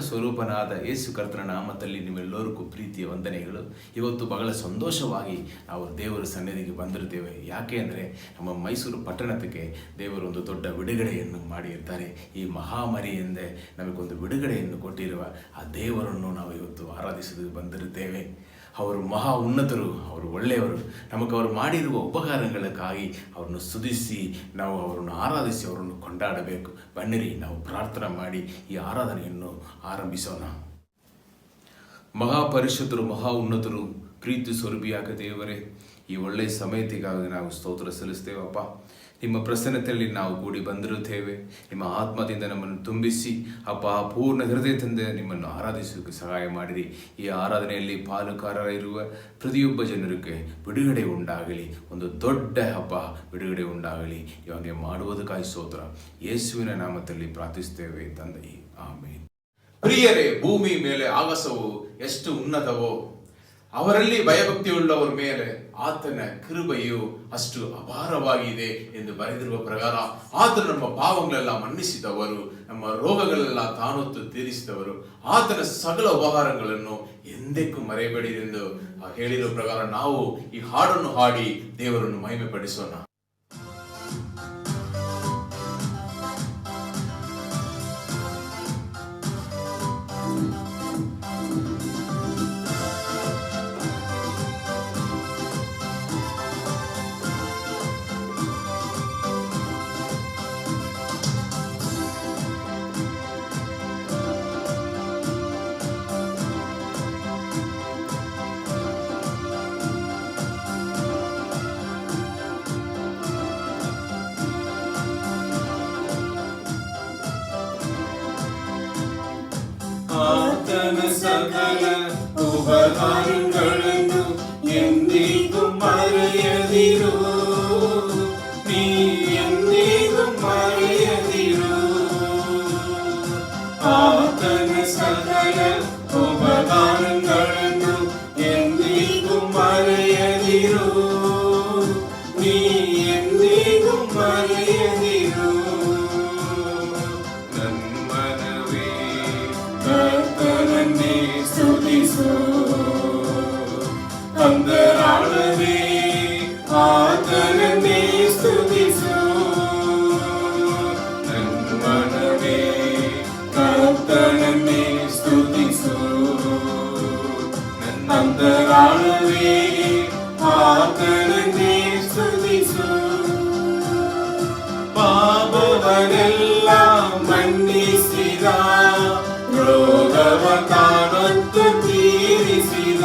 ಸ್ವರೂಪನಾದ ಯೇಸು ಕರ್ತನ ನಾಮದಲ್ಲಿ ನಿಮ್ಮೆಲ್ಲರಿಗೂ ಪ್ರೀತಿಯ ವಂದನೆಗಳು. ಇವತ್ತು ಬಹಳ ಸಂತೋಷವಾಗಿ ನಾವು ದೇವರ ಸನ್ನಿಧಿಗೆ ಬಂದಿರುತ್ತೇವೆ. ಯಾಕೆ ಅಂದರೆ ನಮ್ಮ ಮೈಸೂರು ಪಟ್ಟಣಕ್ಕೆ ದೇವರು ಒಂದು ದೊಡ್ಡ ಬಿಡುಗಡೆಯನ್ನು ಮಾಡಿರ್ತಾರೆ. ಈ ಮಹಾಮಾರಿಯಿಂದ ನಮಗೊಂದು ಬಿಡುಗಡೆಯನ್ನು ಕೊಟ್ಟಿರುವ ಆ ದೇವರನ್ನು ನಾವು ಇವತ್ತು ಆರಾಧಿಸಲು ಬಂದಿರುತ್ತೇವೆ. ಅವರು ಮಹಾ ಉನ್ನತರು, ಅವರು ಒಳ್ಳೆಯವರು. ನಮಗೆ ಅವರು ಮಾಡಿರುವ ಉಪಕಾರಗಳಕ್ಕಾಗಿ ಅವರನ್ನು ಸ್ತುತಿಸಿ ನಾವು ಅವರನ್ನು ಆರಾಧಿಸಿ ಅವರನ್ನು ಕೊಂಡಾಡಬೇಕು. ಬನ್ನಿರಿ, ನಾವು ಪ್ರಾರ್ಥನೆ ಮಾಡಿ ಈ ಆರಾಧನೆಯನ್ನು ಆರಂಭಿಸೋಣ. ಮಹಾಪರಿಶುದ್ಧರು, ಮಹಾ ಉನ್ನತರು, ಪ್ರೀತಿ ಸ್ವರೂಪಿಯಾದ ದೇವರೇ, ಈ ಒಳ್ಳೆಯ ಸಮಯತಿಗಾಗಿ ನಾವು ಸ್ತೋತ್ರ ಸಲ್ಲಿಸ್ತೇವಪ್ಪ. ನಿಮ್ಮ ಪ್ರಸನ್ನತೆಯಲ್ಲಿ ನಾವು ಕೂಡಿ ಬಂದಿರುತ್ತೇವೆ. ನಿಮ್ಮ ಆತ್ಮದಿಂದ ನಮ್ಮನ್ನು ತುಂಬಿಸಿ ಅಪ್ಪ, ಪೂರ್ಣ ಹೃದಯದಿಂದ ನಿಮ್ಮನ್ನು ಆರಾಧಿಸೋಕೆ ಸಹಾಯ ಮಾಡಿರಿ. ಈ ಆರಾಧನೆಯಲ್ಲಿ ಪಾಲುಕಾರರಿರುವ ಪ್ರತಿಯೊಬ್ಬ ಜನರಿಗೆ ಬಿಡುಗಡೆ ಉಂಟಾಗಲಿ, ಒಂದು ದೊಡ್ಡ ಹಬ್ಬ ಬಿಡುಗಡೆ ಉಂಟಾಗಲಿ. ಇವಾಗ ಮಾಡುವುದಕ್ಕಾಗಿ ಸ್ತೋತ್ರ, ಯೇಸುವಿನ ನಾಮದಲ್ಲಿ ಪ್ರಾರ್ಥಿಸ್ತೇವೆ ತಂದೆ, ಆಮೇನ್. ಪ್ರಿಯರೇ, ಭೂಮಿ ಮೇಲೆ ಆಕಾಶವು ಎಷ್ಟು ಉನ್ನತವೋ ಅವರಲ್ಲಿ ಭಯಭಕ್ತಿಯುಳ್ಳವರ ಮೇಲೆ ಆತನ ಕೃಪೆಯು ಅಷ್ಟು ಅಪಾರವಾಗಿದೆ ಎಂದು ಬರೆದಿರುವ ಪ್ರಕಾರ ಆತನು ನಮ್ಮ ಪಾವಗಳೆಲ್ಲ ಮನ್ನಿಸಿದವರು, ನಮ್ಮ ರೋಗಗಳೆಲ್ಲ ತಾನೊತ್ತು ತೀರಿಸಿದವರು, ಆತನ ಸಕಲ ಉಪಕಾರಗಳನ್ನು ಎಂದಕ್ಕೂ ಮರೆಯಬೇಡಿ ಎಂದು ಹೇಳಿರುವ ಪ್ರಕಾರ ನಾವು ಈ ಹಾಡನ್ನು ಹಾಡಿ ದೇವರನ್ನು ಮಹಿಮೆ ಪಡಿಸೋಣ. ಆತನ ಸಕಲ ಉಪಕಾರಗಳನ್ನು ಎಂದಿಗೂ ಮರೆಯದಿರು, ನೀ ಎಂದಿಗೂ ಮರೆಯದಿರು. ಆತನ ಸಕಲ ಉಪಕಾರಗಳನ್ನು ಎಂದಿಗೂ ಮರೆಯದಿರು, ನೀ ಎಂದಿಗೂ ಮರೆಯದಿರು. ಕರ್ತನನ್ನೇ ಸ್ತುತಿಸು, ಅಂತರಾಳವೇ ಆತನನ್ನೇ ಸ್ತುತಿಸು. ನನ್ಮನವೇ ಕರ್ತನನ್ನೇ ಸ್ತುತಿಸು, ನನ್ನಂತರಾಳವೇ ಆತನನ್ನೇ ಸ್ತುತಿಸು. ಪಾಪವನ್ನೆಲ್ಲ ಮನ್ನಿಸಿದ, ರೋಗವ ತಾನೊತ್ತು ತೀರಿಸಿದ,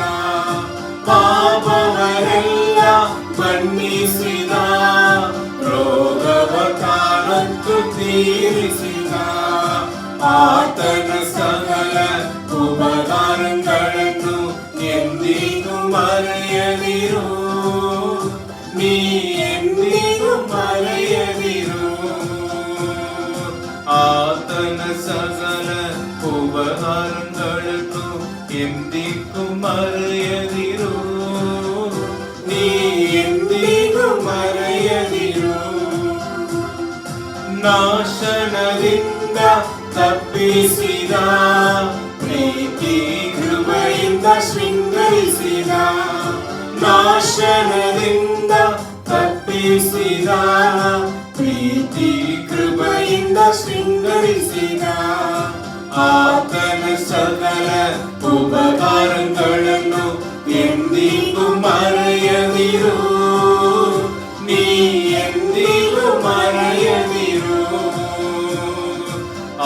ಪಾಪವನ್ನೆಲ್ಲ ಮನ್ನಿಸಿದ, ರೋಗವ ತಾನೊತ್ತು ತೀರಿಸಿದ. ಆತನ ಸಕಲ ಉಪಕಾರಗಳನ್ನು ಎಂದಿಗೂ ಮರೆಯದಿರು, ನೀ ಎಂದಿಗೂ ಮರೆಯದಿರು. ಆತನ ಸಕಲ ಉಪಕಾರಗಳನ್ನು ಎಂದಿಗೂ ಮರೆಯದಿರು, ನೀ ಎಂದಿಗೂ ಮರೆಯದಿರು. ನಾಶನದಿಂದ ತಪ್ಪಿಸಿದ, ಪ್ರೀತಿ ಕೃಪೆಯಿಂದ ಶೃಂಗರಿಸಿದ, ನಾಶನದಿಂದ ತಪ್ಪಿಸಿದ, ಪ್ರೀತಿ ಕೃಪೆಯಿಂದ ಶೃಂಗರಿಸಿದ. ಆತನ ಸಕಲ ಉಪಕಾರಗಳನ್ನು ಎಂದಿಗೂ ಮರೆಯದಿರು, ನೀ ಎಂದಿಗೂ ಮರೆಯದಿರು.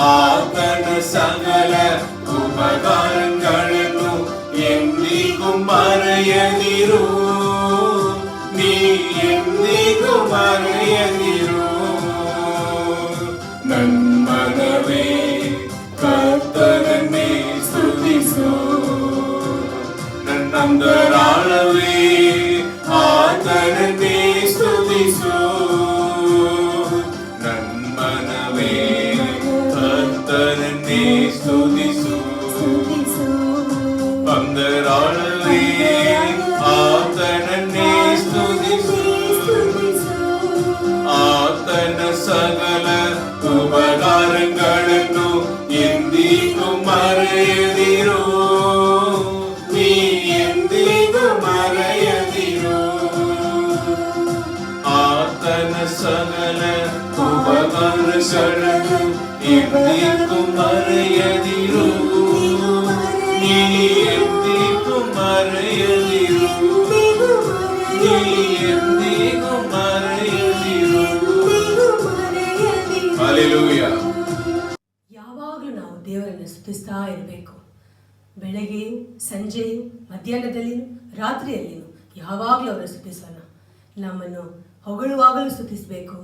ಆತನ ಸಕಲ ಉಪಕಾರಗಳನ್ನು ಎಂದಿಗೂ ಮರೆಯದಿರು, ನೀ ಎಂದಿಗೂ ಮರೆಯದಿರು. ನನ್ಮನವೇ ಕರ್ತನನ್ನೇ ಸ್ತುತಿಸು, ನನ್ನಂತರಾಳವೇ ಆತನನ್ನೇ ಸ್ತುತಿಸು. ನನ್ಮನವೇ ಕರ್ತನನ್ನೇ ಸ್ತುತಿಸು, ಅಂತರಾಳವೇ ಆತನನ್ನೇ ಸ್ತುತಿಸು. ಆತನ ಸಕಲ ಉಪಕಾರಗಳನ್ನು ಎಂದಿಗೂ ಮರೆಯದಿರು, ಮರೆಯದಿರು. ಆತನ ಸಕಲ ಉಪಕಾರಗಳನ್ನು ಎಂದಿಗೂ ಮರೆಯದಿರು. ನೀ ಎಂದಿಗೂ ಮರೆಯದಿರು. ನೀ ಎಂದಿಗೂ ಮರೆಯದಿರು. ಹಲ್ಲೆಲೂಯಾ. ಯಾವಾಗಲೂ ನಾವು ದೇವರನ್ನು ಸ್ತುತಿಸ್ತಾ ಇರಬೇಕು. ಬೆಳಗ್ಗೆಯೂ ಸಂಜೆಯೂ ಮಧ್ಯಾಹ್ನದಲ್ಲಿಯೂ ರಾತ್ರಿಯಲ್ಲಿಯೂ ಯಾವಾಗಲೂ ಅವರ ಸ್ತುತಿಸೋಣ. ನಮ್ಮನ್ನು ಹೊಗಳುವಾಗಲೂ ಸ್ತುತಿಸಬೇಕು,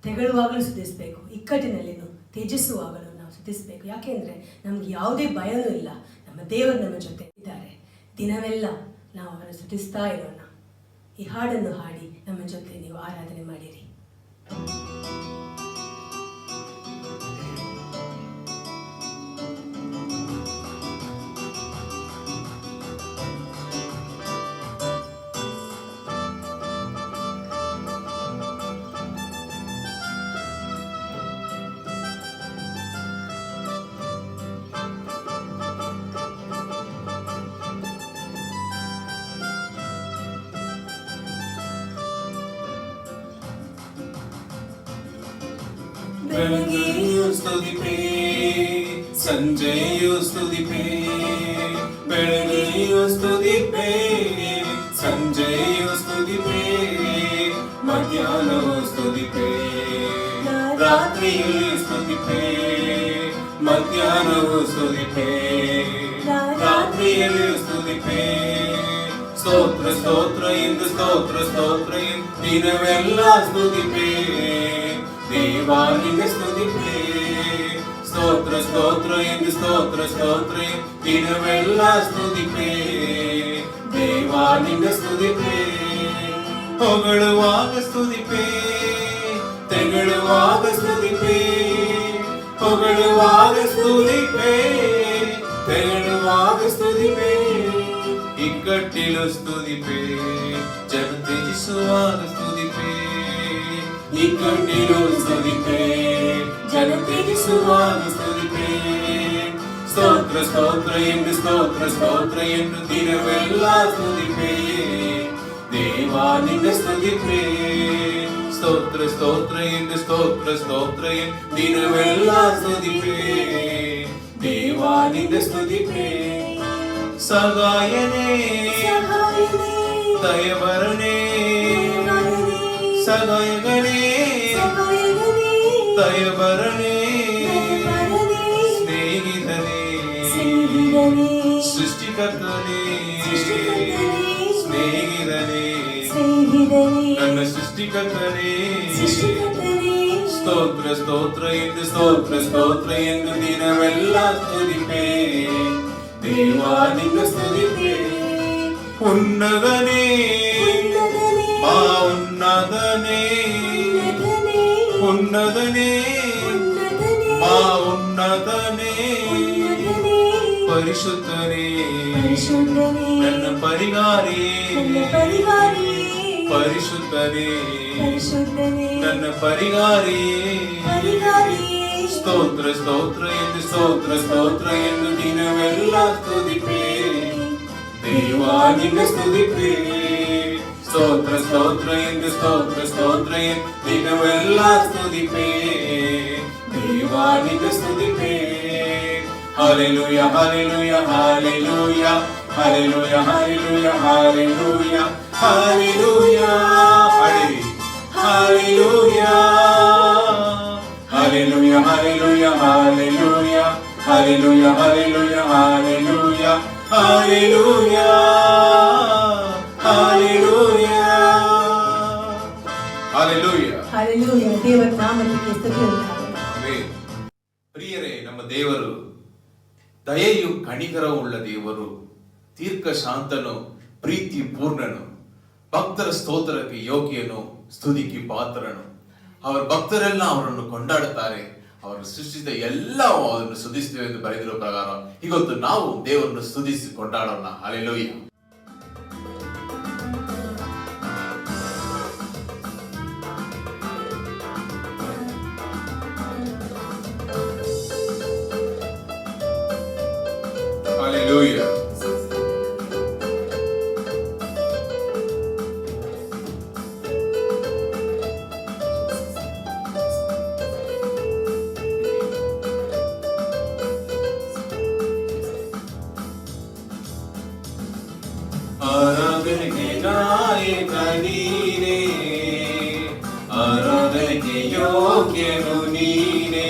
ತೆಗಳುವಾಗಲೂ ಸ್ತುತಿಸಬೇಕು, ಇಕ್ಕಟ್ಟಿನಲ್ಲಿನೂ ತ್ಯಜಿಸುವಾಗಲೂ ನಾವು ಸ್ತುತಿಸಬೇಕು. ಯಾಕೆಂದರೆ ನಮಗೆ ಯಾವುದೇ ಭಯವೂ ಇಲ್ಲ. ನಮ್ಮ ದೇವರು ನಮ್ಮ ಜೊತೆ ಇದ್ದಾರೆ. ದಿನವೆಲ್ಲ ನಾವು ಅವರನ್ನು ಸ್ತುತಿಸ್ತಾ ಇರೋಣ. ಈ ಹಾಡನ್ನು ಹಾಡಿ ನಮ್ಮ ಜೊತೆ ನೀವು ಆರಾಧನೆ ಮಾಡಿರಿ. ಬೆಳಗ್ಗೆಯೂ ಸ್ತುತಿಪೇ, ಸಂಜೆಯೂ ಸ್ತುತಿಪೇ. ಬೆಳಗ್ಗೆಯೂ ಸ್ತುತಿಪೇ, ಸಂಜೆಯೂ ಸ್ತುತಿಪೇ. ಮಧ್ಯಾಹ್ನವೂ ಸ್ತುತಿಪೇ, ರಾತ್ರಿಯಲ್ಲಿ ಸ್ತುತಿಪೇ. ಮಧ್ಯಾಹ್ನವೂ ಸ್ತುತಿಪೇ, ರಾತ್ರಿಯಲ್ಲಿ ಸ್ತುತಿಪೇ. ಸ್ತೋತ್ರ ಸ್ತೋತ್ರ ಎಂದು ಸ್ತೋತ್ರ ಸ್ತೋತ್ರ ಎಂದು ದಿನವೆಲ್ಲ ಸ್ತುತಿಪೇ. ದೇವಾ ನಿನ್ನ ಸ್ತುತಿಪೇ. ಸ್ತೋತ್ರ ಸ್ತೋತ್ರ ಎಂದು ಸ್ತೋತ್ರ ಸ್ತೋತ್ರ ಎಂದು ದಿನವೆಲ್ಲ ಸ್ತುತಿಪೇ. ದೇವಾ ನಿನ್ನ ಸ್ತುತಿಪೇ. ಹೊಗಳುವಾಗ ಸ್ತುತಿಪೇ, ತೆಗಳುವಾಗ ಸ್ತುತಿಪೇ. ಹೊಗಳುವಾಗ ಸ್ತುತಿಪೇ, ತೆಗಳುವಾಗ ಸ್ತುತಿಪೇ. ಇಕ್ಕಟ್ಟಿಲು ಸ್ತುತಿಪೇ, ಜನ ತ್ಯಜಿಸುವಾಗ ಸ್ತುತಿಪೇ. ಇಕ್ಕಟ್ಟಿಲು ಸ್ತುತಿಪೇ, ಜನ ತ್ಯಜಿಸುವಾಗ ಸ್ತುತಿಪೇ. ಸ್ತೋತ್ರ ಸ್ತೋತ್ರ ಎಂದು ಸ್ತೋತ್ರ ಸ್ತೋತ್ರ ಎಂದು ದಿನವೆಲ್ಲ ಸ್ತುತಿಪೇ. ದೇವಾ ನಿನ್ನ ಸ್ತುತಿಪೇ. ಸ್ತೋತ್ರ ಸ್ತೋತ್ರ ಎಂದು ಸ್ತೋತ್ರ ಸ್ತೋತ್ರ ಎಂದು ದಿನವೆಲ್ಲ ಸ್ತುತಿಪೇ. ದೇವಾ ನಿನ್ನ ಸ್ತುತಿಪೇ. ಸಗಾಯನೇ ದಯವರನೇ, ಸಗಾಯಗನೇ ದಯವರನೇ. ಸ್ನೇಹಿತನೇ, ಸೃಷ್ಟಿಕರ್ತನೇ, ಸ್ನೇಹಿತನೇ, ನನ್ನ ಸೃಷ್ಟಿಕರ್ತನೇ. ಸ್ತೋತ್ರ ಸ್ತೋತ್ರ ಎಂದು ಸ್ತೋತ್ರ ಸ್ತೋತ್ರ ಎಂದು ದಿನವೆಲ್ಲ ಸ್ತುತಿಪೇ. ದೇವಾ ನಿನ್ನ ಸ್ತುತಿಪೇ. ಉನ್ನತನೇ, ಮಾ ಉನ್ನತನೇ, ಉನ್ನತನೇ, ಮಾ ಉನ್ನತನೇ. ಪರಿಶುದ್ಧನೇ, ನನ್ನ ಪರಿಹಾರಿಯೇ. ಪರಿಶುದ್ಧನೇ, ನನ್ನ ಪರಿಹಾರಿಯೇ. ಸ್ತೋತ್ರ ಸ್ತೋತ್ರ ಎಂದು ಸ್ತೋತ್ರ ಸ್ತೋತ್ರ ಎಂದು ದಿನವೆಲ್ಲ ಸ್ತುತಿಪೇ. ದೇವಾ ನಿನ್ನ ಸ್ತುತಿಪೇ. ಸ್ತೋತ್ರ ಸ್ತೋತ್ರ ಎಂದು ಸ್ತೋತ್ರ ಸ್ತೋತ್ರ ಎಂದು ದಿನವೆಲ್ಲ ಸ್ತುತಿಪೇ. ದೇವಾ ನಿನ್ನ ಸ್ತುತಿಪೇ. Hallelujah hallelujah hallelujah hallelujah hallelujah hallelujah hallelujah. ಹಾಡಿರಿ hallelujah hallelujah hallelujah hallelujah hallelujah hallelujah hallelujah hallelujah hallelujah hallelujah. Hallelujah. ದೇವರ ನಾಮಕ್ಕೆ ಸ್ತುತಿ ಉಂಟಾಗಲಿ. ಆಮೆನ್. ಪ್ರಿಯರೇ, ನಮ್ಮ ದೇವರು ದಯೆಯು ಕಣಿಕರವೂ ಉಳ್ಳ ದೇವರು, ತೀರ್ಥ ಶಾಂತನು, ಪ್ರೀತಿ ಪೂರ್ಣನು, ಭಕ್ತರ ಸ್ತೋತ್ರಕ್ಕೆ ಯೋಗ್ಯನು, ಸ್ತುತಿಗೆ ಪಾತ್ರನು. ಅವರ ಭಕ್ತರೆಲ್ಲ ಅವರನ್ನು ಕೊಂಡಾಡುತ್ತಾರೆ. ಅವರು ಸೃಷ್ಟಿಸಿದ ಎಲ್ಲ ಅದನ್ನು ಸ್ತುತಿಸುತ್ತೇವೆ ಎಂದು ಬರೆದಿರುವ ಪ್ರಕಾರ ಇವತ್ತು ನಾವು ದೇವರನ್ನು ಸ್ತುತಿಸಿ ಕೊಂಡಾಡೋಣ. ಹಲ್ಲೆಲೂಯಾ. Hallelujah. ಆರಾಧನೆಗೆ ನಾಯಕ ನೀನೇ, ಆರಾಧನೆಗೆ ಯೋಗ್ಯನು ನೀನೇ,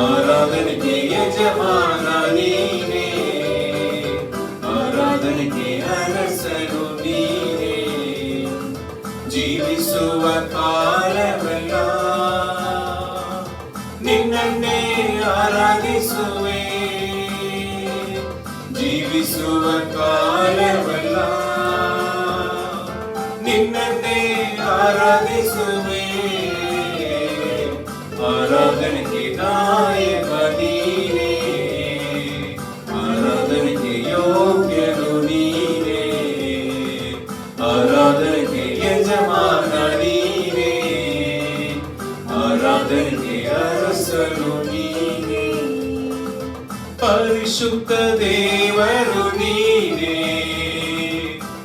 ಆರಾಧನೆಗೆ ಯಜಮಾನ ನೀನೇ, ಆರಾಧನೆಗೆ ಅರಸನು ನೀನೇ. ಜೀವಿಸುವ ಕಾಲವೆಲ್ಲ ನಿನ್ನನ್ನೇ ಆರಾಧಿಸುವೆ, ಜೀವಿಸುವ ಕಾಲವೆಲ್ಲ ನಿನ್ನನ್ನೇ ಆರಾಧಿಸುವೆ. ಆರಾಧನೆಗೆ ನಾಯಕ ನೀನೇ, ಆರಾಧನೆಗೆ ಯೋಗ್ಯನು ನೀನೇ, ಆರಾಧನೆಗೆ ಯಜಮಾನ ನೀನೇ, ಆರಾಧನೆಗೆ ಅರಸನು ನೀನೇ. ಪರಿಶುದ್ಧ ದೇವರು ನೀನೇ,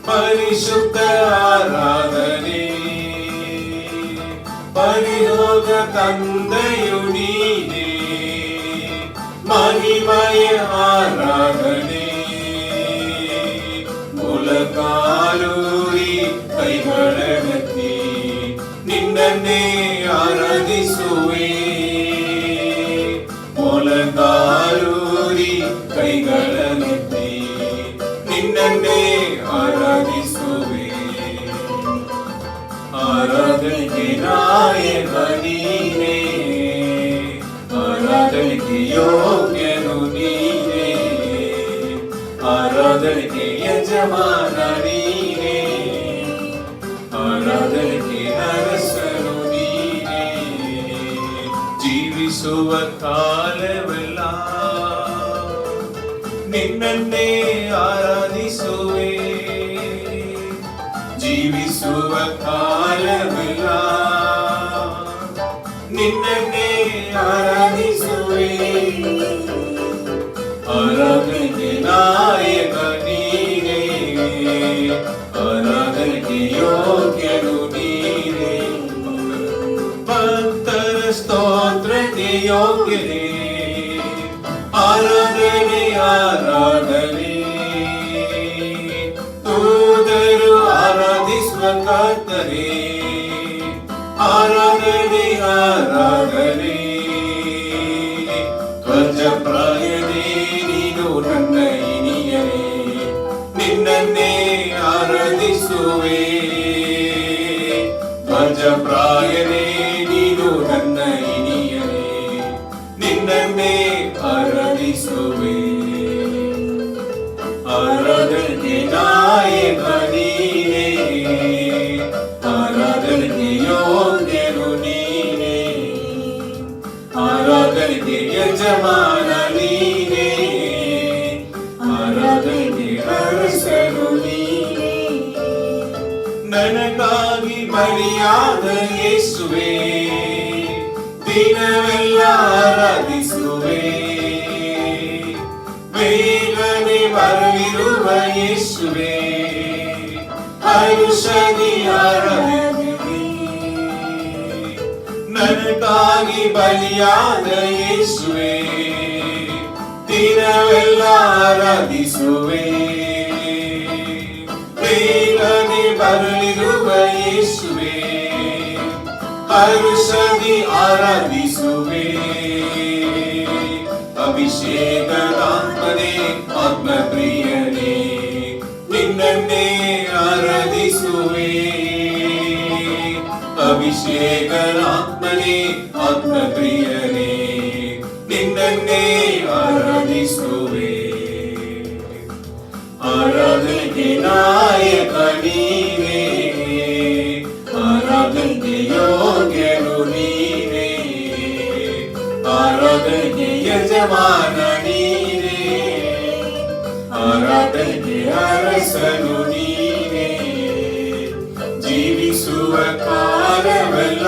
ಪರಿಶುದ್ಧ ಆರಾಧನೆ, ಪರಿಲೋಕ ತಂದೆಯು ನೀನೇ, ಮಹಿಮಯ ಆರಾಧನೆ. ಮೊಲಕಾಲೂರಿ ಕೈಗಳನೆತ್ತಿ ನಿನ್ನನ್ನೇ ಆರಾಧಿಸುವೆ, ಮೊಲಕಾಲೂರಿ ಕೈಗಳನೆತ್ತಿ ನಿನ್ನನ್ನೇ ಆರಾಧಿಸುವೆ. ಆರಾಧನೆಗೆ ನಾಯಕ ನೀನೇ, ಆರಾಧನೆಗೆ ಯೋಗ್ಯನು ನೀನೇ, ಆರಾಧನೆಗೆ ಯಜಮಾನ ನೀನೇ, ಆರಾಧನೆಗೆ ಅರಸನು ನೀನೇ. ಜೀವಿಸುವ ಕಾಲವೆಲ್ಲ ನಿನ್ನನ್ನೇ ಆರಾಧಿಸುವೆ, ಜೀವಿಸುವ ಕಾಲವೆಲ್ಲ ನಿನ್ನನ್ನೇ ಆರಾಧಿಸುವೆ. ಆರಾಧನೆಗೆ ನಾಯಕ ನೀನೇ, ಆರಾಧನೆಗೆ ಯೋಗ್ಯನು ನೀನೇ, ಭಕ್ತರ ಸ್ತೋತ್ರಕ್ಕೆ ಯೋಗ್ಯನೇ. ಆರಾಧನೆ ಆರಾಧನೆ, ತೂದರು ಆರಾಧಿಸುವ ಕರ್ತನೇ, ಆರಾಧನೆ ಆರಾಧನೆ. ಧ್ವಜಪ್ರಾಯನೇ ನೀನು ನನ್ನ ಇನಿಯನೇ, ನಿನ್ನನ್ನೇ ಆರಾಧಿಸುವೆ, ಧ್ವಜಪ್ರಾಯನೇ ನೀನು ನನ್ನ ಇನಿಯನೇ, ನಿನ್ನನ್ನೇ ಆರಾಧಿಸುವೆ. ಆರಾಧನೆಗೆ ನಾಯಕ ನೀನೇ, ಆರಾಧನೆಗೆ ಯೋಗ್ಯನು ನೀನೇ, ಆರಾಧನೆಗೆ ಯಜಮಾನ ನೀನೇ, ಆರಾಧನೆಗೆ ಅರಸನು ನೀನೇ. ನನಗಾಗಿ ಬಲಿಯಾದ ಯೇಸುವೆ, ದಿನವೆಲ್ಲ ಆರಾಧಿಸುವೆ, ಬೇಗನೆ ಬರಲಿರುವ ಯೇಸುವೆ, ಹರುಷದಿ ಆರಾಧಿಸುವೆ. ನನಗಾಗಿ ಬಲಿಯಾದ ಯೇಸುವೆ, ದಿನವೆಲ್ಲ ಆರಾಧಿಸುವೆ, ಬೇಗನೆ ಬರಲಿರುವ ಯೇಸುವೆ, ಹರುಷದಿ ಆರಾಧಿಸುವೆ. ಅಭಿಷೇಕದಾತ್ಮನೇ ಆತ್ಮಪ್ರಿಯನೇ, ನಿನ್ನನ್ನೇ ಆರಾಧಿಸುವೆ, ಅಭಿಷೇಕದಾತ್ಮನೇ ಆತ್ಮಪ್ರಿಯನೇ, ನಿನ್ನನ್ನೇ ಆರಾಧಿಸುವೆ. ಆರಾಧನೆಗೆ ನಾಯಕ ನೀನೇ, ಆರಾಧನೆಗೆ ಯೋಗ್ಯನು ನೀನೇ, ಆರಾಧನೆಗೆ ಯಜಮಾನ ನೀನೇ, ಆರಾಧನೆಗೆ ಅರಸನು ನೀನೇ. ಜೀವಿಸುವ ಕಾಲವೆಲ್ಲ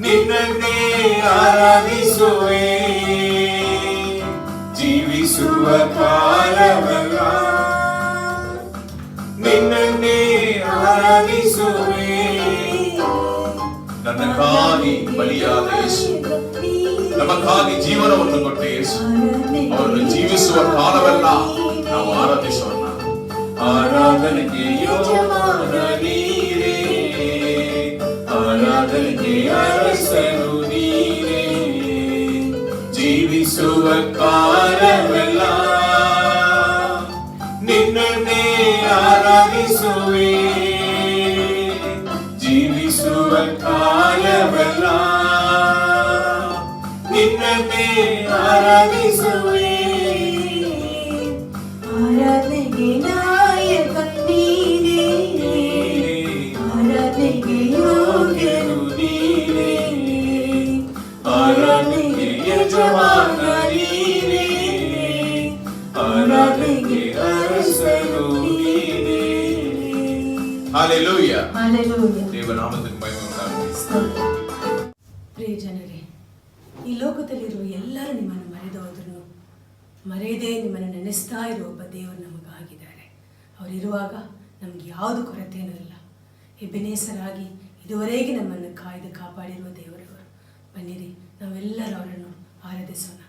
ನಿನ್ನನ್ನೇ ಆರಾಧಿಸುವೆ, ಜೀವಿಸುವ ಕಾಲವೆಲ್ಲ ನಿನ್ನನ್ನೇ ಆರಾಧಿಸುವೆ. ನನ್ನಕ್ಕಾಗಿ ಬಲಿಯಾದ ಯೇಸು, ನಮಗಾಗಿ ಜೀವನವನ್ನು ಕೊಟ್ಟ ಯೇಸು, ಅವರನ್ನು ಜೀವಿಸುವ ಕಾಲವೆಲ್ಲ ನಾವು ಆರಾಧಿಸೋಣ. ಆರಾಧನೆಗೆ ಯಜಮಾನ ನೀನೇ, ಆರಾಧನೆಗೆ ಅರಸನು ನೀನೇ, ಜೀವಿಸುವ ಕಾಲವೆಲ್ಲ ನಿನ್ನನ್ನೇ ಆರಾಧಿಸುವೆ, ಜೀವಿಸುವ ಕಾಲವೆಲ್ಲ ನಿನ್ನನ್ನೇ ಆರಾಧಿಸುವೆ. ಆರಾಧನೆಗೆ ನಾಯಕ ನೀನೇ, ಆರಾಧನೆಗೆ ಯೋಗ್ಯನು ನೀನೇ, ಆರಾಧನೆಗೆ ಯಜಮಾನ ನೀನೇ, ಆರಾಧನೆಗೆ ಅರಸನು ನೀನೇ. ಹಲ್ಲೆಲೂಯಾ. ಹಲ್ಲೆಲೂಯಾ. ದೇವನಾಮಕ್ಕೆ ಮಹಿಮೆ ಉಂಟಾಗಲಿ. ಪ್ರಿಯ ಜನರೇ, ಈ ಲೋಕದಲ್ಲಿರುವ ಎಲ್ಲರೂ ನಿಮ್ಮನ್ನು ಮರೆದು ಹೋದ್ರು ಮರೆಯದೇ ನಿಮ್ಮನ್ನು ನೆನೆಸ್ತಾ ಇರುವ ಒಬ್ಬ ದೇವರು ನಮಗಾಗಿದ್ದಾರೆ. ಅವರಿರುವಾಗ ನಮ್ಗೆ ಯಾವುದು ಕೊರತೆಯೂ ಇಲ್ಲ. ಎಬೆನೇಸರಾಗಿ ಇದುವರೆಗೆ ನಮ್ಮನ್ನು ಕಾಯ್ದು ಕಾಪಾಡಿರುವ ದೇವರವರು. ಬನ್ನಿರಿ, ನಾವೆಲ್ಲರೂ ಅವರನ್ನು ಆರಾಧಿಸೋಣ.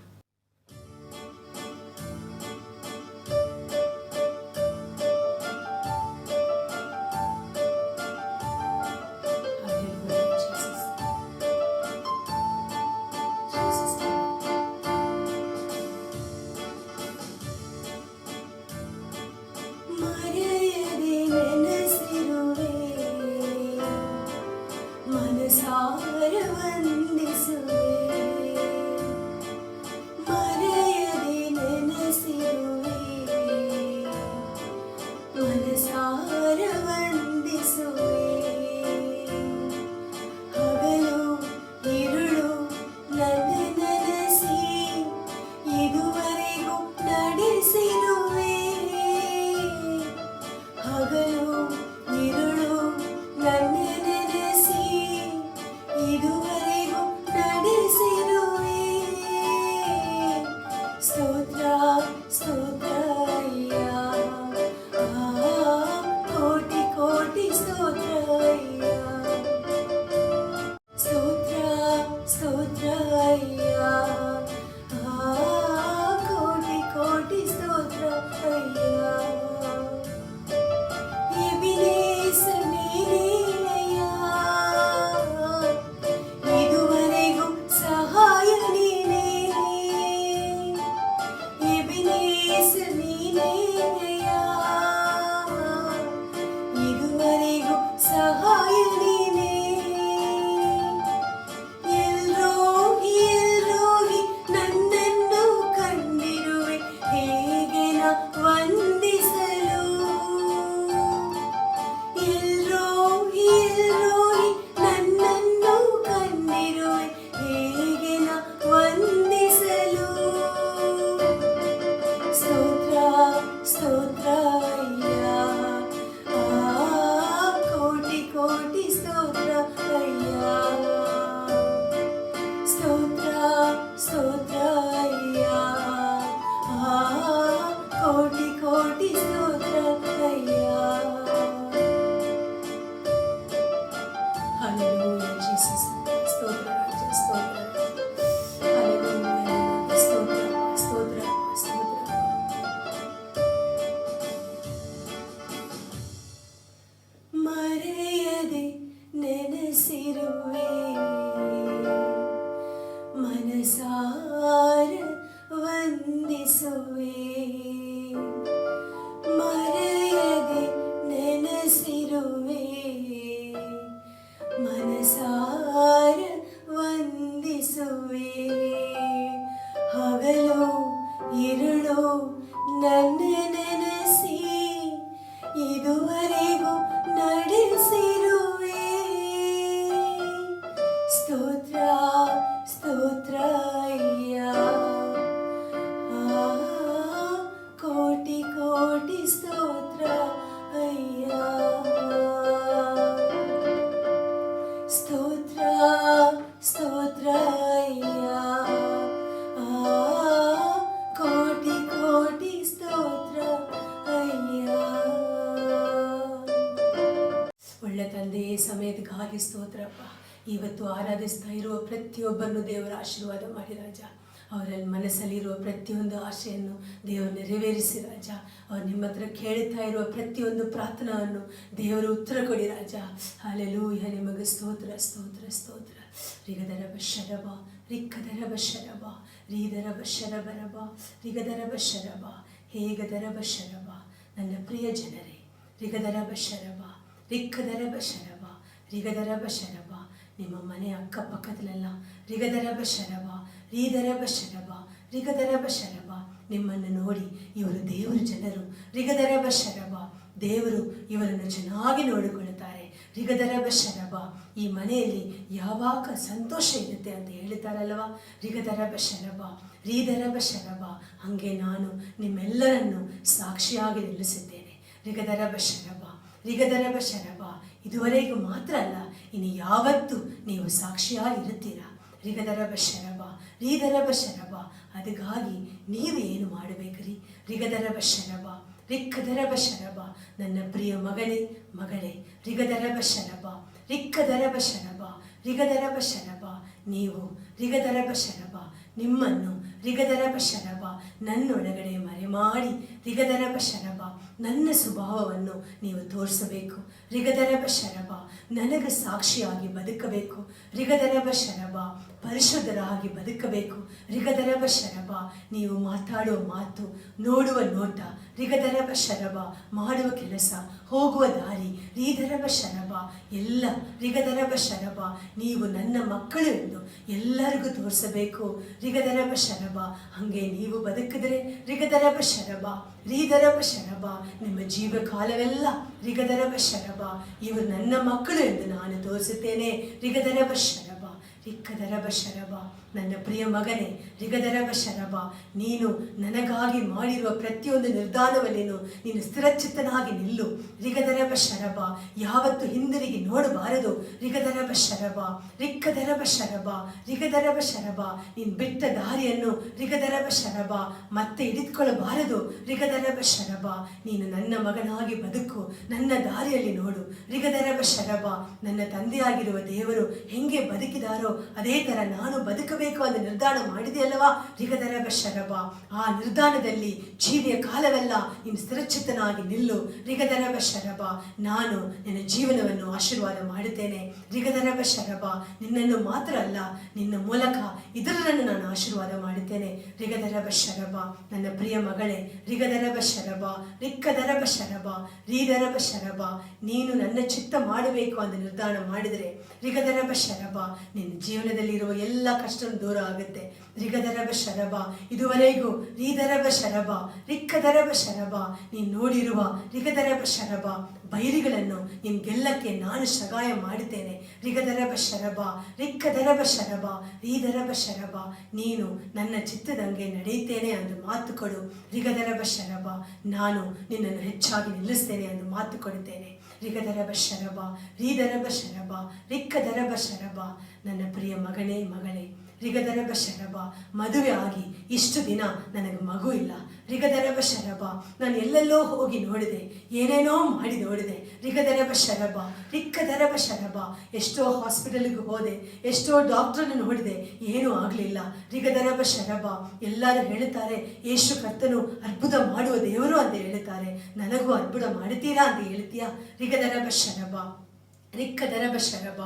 ಸಮಯದಕ್ಕಾಗಿ ಸ್ತೋತ್ರಪ್ಪ. ಇವತ್ತು ಆರಾಧಿಸ್ತಾ ಇರುವ ಪ್ರತಿಯೊಬ್ಬರನ್ನು ದೇವರ ಆಶೀರ್ವಾದ ಮಾಡಿ ರಾಜ. ಅವರಲ್ಲಿ ಮನಸ್ಸಲ್ಲಿರುವ ಪ್ರತಿಯೊಂದು ಆಶೆಯನ್ನು ದೇವರು ನೆರವೇರಿಸಿ ರಾಜ. ಅವ್ರು ನಿಮ್ಮ ಹತ್ರ ಕೇಳುತ್ತಾ ಇರುವ ಪ್ರತಿಯೊಂದು ಪ್ರಾರ್ಥನೆಯನ್ನು ದೇವರು ಉತ್ತರ ಕೊಡಿ ರಾಜ. ಹಲ್ಲೆಲೂಯ, ನಿಮಗೆ ಸ್ತೋತ್ರ ಸ್ತೋತ್ರ ಸ್ತೋತ್ರ. ರಿಗದರಬ ಶರಬ ರಿಕ್ಕದರಬ ಶರಬ ರೀದರಬ ಶರಬರಬ ರಿಗದರಬ ಶರಬ ಹೇಗದರಬ ಶರಬ. ನನ್ನ ಪ್ರಿಯ ಜನರೇ, ರಿಗದರಬ ಶರಬ ರಿಕ್ಕದರಬ ಶರಬ ರಿಗದರಬ ಶರಬ. ನಿಮ್ಮ ಮನೆ ಅಕ್ಕಪಕ್ಕದಲ್ಲೆಲ್ಲ ರಿಗದರಬ ಶರಬ ರೀದರಬ ಶರಬ ರಿಗದರಬ ಶರಬ. ನಿಮ್ಮನ್ನು ನೋಡಿ ಇವರು ದೇವರ ಜನರು. ರಿಗದರಬ ಶರಬ, ದೇವರು ಇವರನ್ನು ಚೆನ್ನಾಗಿ ನೋಡಿಕೊಳ್ಳುತ್ತಾರೆ. ರಿಗದರಬ ಶರಬ, ಈ ಮನೆಯಲ್ಲಿ ಯಾವಾಗ ಸಂತೋಷ ಇರುತ್ತೆ ಅಂತ ಹೇಳ್ತಾರಲ್ವ. ರಿಗದರಬ ಶರಬ ರೀದರಬ ಶರಬ. ಹಾಗೆ ನಾನು ನಿಮ್ಮೆಲ್ಲರನ್ನು ಸಾಕ್ಷಿಯಾಗಿ ನಿಲ್ಲಿಸಿದ್ದೇನೆ. ರಿಗದರಬ ಶರಬ ರಿಗದರಬ ಶರಬ. ಇದುವರೆಗೂ ಮಾತ್ರ ಅಲ್ಲ, ಇನ್ನು ಯಾವತ್ತೂ ನೀವು ಸಾಕ್ಷಿಯಾಗಿರುತ್ತೀರಾ. ರಿಗದರಬ ಶರಬ ರೀದರಬ ಶರಬ. ಅದಕ್ಕಾಗಿ ನೀವು ಏನು ಮಾಡಬೇಕ್ರಿ? ರಿಗದರಬ ಶರಬ ರಿಕ್ಕದರಬ ಶರಬ. ನನ್ನ ಪ್ರಿಯ ಮಗಳೇ ಮಗಳೇ, ರಿಗದರಬ ಶರಬ ರಿಕ್ಕದರಬ ಶರಬ ರಿಗದರಬ ಶರಬ. ನೀವು ರಿಗದರಬ ಶರಬ, ನಿಮ್ಮನ್ನು ರಿಗದರಬ ಶರಬ ನನ್ನೊಳಗಡೆ ಮರೆಮಾಡಿ ರಿಗದರಬ ಶರಬ ನನ್ನ ಸ್ವಭಾವವನ್ನು ನೀವು ತೋರಿಸಬೇಕು. ರಿಗದರಬ ಶರಬ ನನಗೆ ಸಾಕ್ಷಿಯಾಗಿ ಬದುಕಬೇಕು. ರಿಗದರಬ ಶರಬ ಪರಿಶುದ್ಧರಾಗಿ ಬದುಕಬೇಕು. ರಿಗದರಬ ಶರಬ ನೀವು ಮಾತಾಡುವ ಮಾತು, ನೋಡುವ ನೋಟ, ರಿಗದರಬ ಶರಬ ಮಾಡುವ ಕೆಲಸ, ಹೋಗುವ ದಾರಿ, ರೀದರಬ ಶರಬ ಎಲ್ಲ ರಿಗದರಬ ಶರಬ ನೀವು ನನ್ನ ಮಕ್ಕಳು ಎಂದು ಎಲ್ಲರಿಗೂ ತೋರಿಸಬೇಕು. ರಿಗದರಬ ಶರಬ ಹಾಗೆ ನೀವು ಬದುಕಿದರೆ ರಿಗದರಬ ಶರಬ ರೀದರಬ ಶರಬ ನಿಮ್ಮ ಜೀವಕಾಲವೆಲ್ಲ ರಿಗದರಬ ಶರಬ ಇವರು ನನ್ನ ಮಕ್ಕಳು ಎಂದು ನಾನು ತೋರಿಸುತ್ತೇನೆ. ರಿಗದರಬ ಶರಬ ರಿಕ್ಕದರಬ ಶರಬ. ನನ್ನ ಪ್ರಿಯ ಮಗನೇ, ರಿಗದರಬ ಶರಬ, ನೀನು ನನಗಾಗಿ ಮಾಡಿರುವ ಪ್ರತಿಯೊಂದು ನಿರ್ಧಾರವಲ್ಲೇನು ನೀನು ಸ್ಥಿರಚಿತ್ತನಾಗಿ ನಿಲ್ಲು. ರಿಗದರಬ ಶರಬ ಯಾವತ್ತು ಹಿಂದಿರುಗಿ ನೋಡಬಾರದು. ರಿಗದರಬ ಶರಬ ರಿಕ್ಕದರಬ ಶರಬ ರಿಗದರಬ ಶರಬ. ನೀನು ಬಿಟ್ಟ ದಾರಿಯನ್ನು ರಿಗದರಬ ಶರಬ ಮತ್ತೆ ಹಿಡಿದುಕೊಳ್ಳಬಾರದು. ರಿಗದರಬ ಶರಬ ನೀನು ನನ್ನ ಮಗನಾಗಿ ಬದುಕು, ನನ್ನ ದಾರಿಯಲ್ಲಿ ನೋಡು. ರಿಗದರಬ ಶರಬ ನನ್ನ ತಂದೆಯಾಗಿರುವ ದೇವರು ಹೆಂಗೆ ಬದುಕಿದಾರೋ ಅದೇ ಥರ ನಾನು ಬದುಕಬೇಕು ಅಂತ ನಿರ್ಧಾರ ಮಾಡಿದೆಯಲ್ಲವಾ. ರಿಗದರಬ ಶರಬ ಆ ನಿರ್ಧಾರದಲ್ಲಿ ಜೀವಿಯ ಕಾಲವೆಲ್ಲ ನೀನು ಸ್ಥಿರಚಿತ್ತನಾಗಿ ನಿಲ್ಲು. ರಿಗದರಬ ಶರಬ ನಾನು ನಿನ್ನ ಜೀವನವನ್ನು ಆಶೀರ್ವಾದ ಮಾಡುತ್ತೇನೆ. ರಿಗದರಬ ಶರಬ ನಿನ್ನನ್ನು ಮಾತ್ರ ಅಲ್ಲ, ನಿನ್ನ ಮೂಲಕ ಇತರರನ್ನು ನಾನು ಆಶೀರ್ವಾದ ಮಾಡುತ್ತೇನೆ. ರಿಗದರಬ ಶರಬ ನನ್ನ ಪ್ರಿಯ ಮಗಳೇ, ರಿಗದರಬ ಶರಬ ರಿಕ್ಕದರಬ ಶರಬ ರೀದರಬ ಶರಬ. ನೀನು ನನ್ನ ಚಿತ್ತ ಮಾಡಬೇಕು ಅಂತ ನಿರ್ಧಾರ ಮಾಡಿದರೆ ರಿಗದರಬ ಶರಬ ನಿನ್ನ ಜೀವನದಲ್ಲಿರುವ ಎಲ್ಲ ಕಷ್ಟ ದೂರ ಆಗುತ್ತೆ. ರಿಗದರಬ ಶರಬ ಇದುವರೆಗೂ ರೀದರಬ ಶರಬ ರಿಕ್ಕದರಬ ಶರಬ ನೀನು ನೋಡಿರುವ ರಿಗದರಬ ಶರಬ ಬೈರಿಗಳನ್ನು ನೀನು ಗೆಲ್ಲಕ್ಕೆ ನಾನು ಸಹಾಯ ಮಾಡುತ್ತೇನೆ. ರಿಗದರಬ ಶರಬ ರಿಕ್ಕದರಬ ಶರಬ ರೀದರಬ ಶರಬ ನೀನು ನನ್ನ ಚಿತ್ತದಂಗೆ ನಡೆಯುತ್ತೇನೆ ಎಂದು ಮಾತು ಕೊಡು. ರಿಗದರಬ ಶರಬ ನಾನು ನಿನ್ನನ್ನು ಹೆಚ್ಚಾಗಿ ನಿಲ್ಲಿಸ್ತೇನೆ ಎಂದು ಮಾತು ಕೊಡುತ್ತೇನೆ. ರಿಗದರಬ ಶರಬ ರೀದರಬ ಶರಬ ರಿಕ್ಕದರಬ ಶರಬ. ನನ್ನ ಪ್ರಿಯ ಮಗನೇ ಮಗಳೇ, ರಿಗದರಬ ಶರಬ ಮದುವೆ ಆಗಿ ಇಷ್ಟು ದಿನ ನನಗೆ ಮಗು ಇಲ್ಲ. ರಿಗದರಬ ಶರಬ ನಾನು ಎಲ್ಲೆಲ್ಲೋ ಹೋಗಿ ನೋಡಿದೆ, ಏನೇನೋ ಮಾಡಿ ನೋಡಿದೆ. ರಿಗದರಬ ಶರಬ ರಿಕ್ಕದರಬ ಶರಬ ಎಷ್ಟೋ ಹಾಸ್ಪಿಟಲ್ಗೆ ಹೋದೆ, ಎಷ್ಟೋ ಡಾಕ್ಟ್ರನ್ನು ನೋಡಿದೆ, ಏನೂ ಆಗಲಿಲ್ಲ. ರಿಗದರಬ ಶರಬ ಎಲ್ಲರೂ ಹೇಳುತ್ತಾರೆ ಯೇಸು ಕರ್ತನು ಅದ್ಭುತ ಮಾಡುವ ದೇವರು ಅಂತ ಹೇಳುತ್ತಾರೆ. ನನಗೂ ಅದ್ಭುತ ಮಾಡುತ್ತೀರಾ ಅಂತ ಹೇಳ್ತೀಯಾ? ರಿಗದರಬ ಶರಬ ರಿಕ್ಕದರಬ ಶರಬ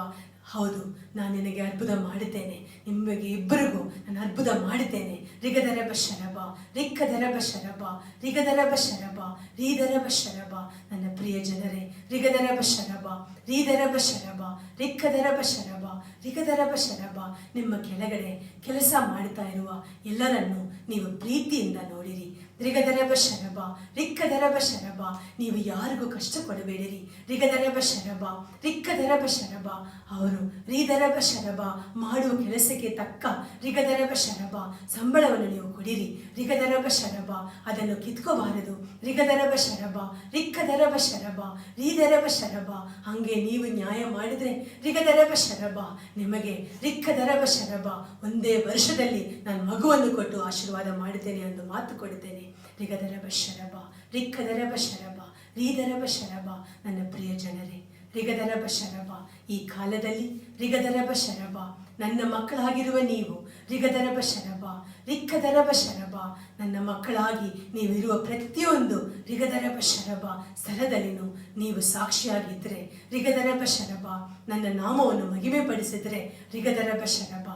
ಹೌದು, ನಾನು ನಿನಗೆ ಅದ್ಭುತ ಮಾಡುತ್ತೇನೆ, ನಿಮಗೆ ಇಬ್ಬರಿಗೂ ನಾನು ಅದ್ಭುತ ಮಾಡುತ್ತೇನೆ. ರಿಗದರಬ ಶರಬ ರಿಕ್ಕದರಬ ಶರಬ ರಿಗದರಬ ಶರಬ ರೀದರಬ ಶರಬ. ನನ್ನ ಪ್ರಿಯ ಜನರೇ, ರಿಗದರಬ ಶರಬ ರೀದರಬ ಶರಬ ರಿಕ್ಕದರಬ ಶರಬ ರಿಗದರಬ ಶರಬ. ನಿಮ್ಮ ಕೆಳಗಡೆ ಕೆಲಸ ಮಾಡುತ್ತಾ ಇರುವ ಎಲ್ಲರನ್ನು ನೀವು ಪ್ರೀತಿಯಿಂದ ನೋಡಿರಿ. ರಿಗದರಬ ಶರಬ ರಿಕ್ಕದರಬ ಶರಬ ನೀವು ಯಾರಿಗೂ ಕಷ್ಟ ಕೊಡಬೇಡಿರಿ. ರಿಗದರಬ ಶರಬ ರಿಕ್ಕದರಬ ಶರಬ ಅವರು ರೀದರಬ ಶರಬ ಮಾಡುವ ಕೆಲಸಕ್ಕೆ ತಕ್ಕ ರಿಗದರಬ ಶರಬ ಸಂಬಳವನ್ನು ನೀವು ಕೊಡಿರಿ. ರಿಗದರಬ ಶರಬ ಅದನ್ನು ಕಿತ್ಕೋಬಾರದು. ರಿಗದರಬ ಶರಬ ರಿಕ್ಕದರಬ ಶರಬ ರೀದರಬ ಶರಬ. ಹಾಗೆ ನೀವು ನ್ಯಾಯ ಮಾಡಿದರೆ ರಿಗದರಬ ಶರಬ ನಿಮಗೆ ರಿಕ್ಕದರಬ ಶರಬ ಒಂದೇ ವರ್ಷದಲ್ಲಿ ನಾನು ಮಗುವನ್ನು ಕೊಟ್ಟು ಆಶೀರ್ವಾದ ಮಾಡುತ್ತೇನೆ ಎಂದು ಮಾತು ಕೊಡುತ್ತೇನೆ. ರಿಗದರಬ ಶರಬ ರಿಕ್ಕದರಬ ಶರಬ ರೀದರಬ ಶರಬ. ನನ್ನ ಪ್ರಿಯ ಜನರೇ, ರಿಗದರಬ ಶರಬ ಈ ಕಾಲದಲ್ಲಿ ರಿಗದರಬ ಶರಬ ನನ್ನ ಮಕ್ಕಳಾಗಿರುವ ನೀವು ರಿಗದರಬ ಶರಬ ರಿಕ್ಕದರಬ ಶರಬ, ನನ್ನ ಮಕ್ಕಳಾಗಿ ನೀವಿರುವ ಪ್ರತಿಯೊಂದು ರಿಗದರಬ ಶರಬ ಸ್ಥಳದಲ್ಲಿನೂ ನೀವು ಸಾಕ್ಷಿಯಾಗಿದ್ದರೆ, ರಿಗದರಬ ಶರಬ ನನ್ನ ನಾಮವನ್ನು ಮಹಿಮೆಪಡಿಸಿದರೆ, ರಿಗದರಬ ಶರಬ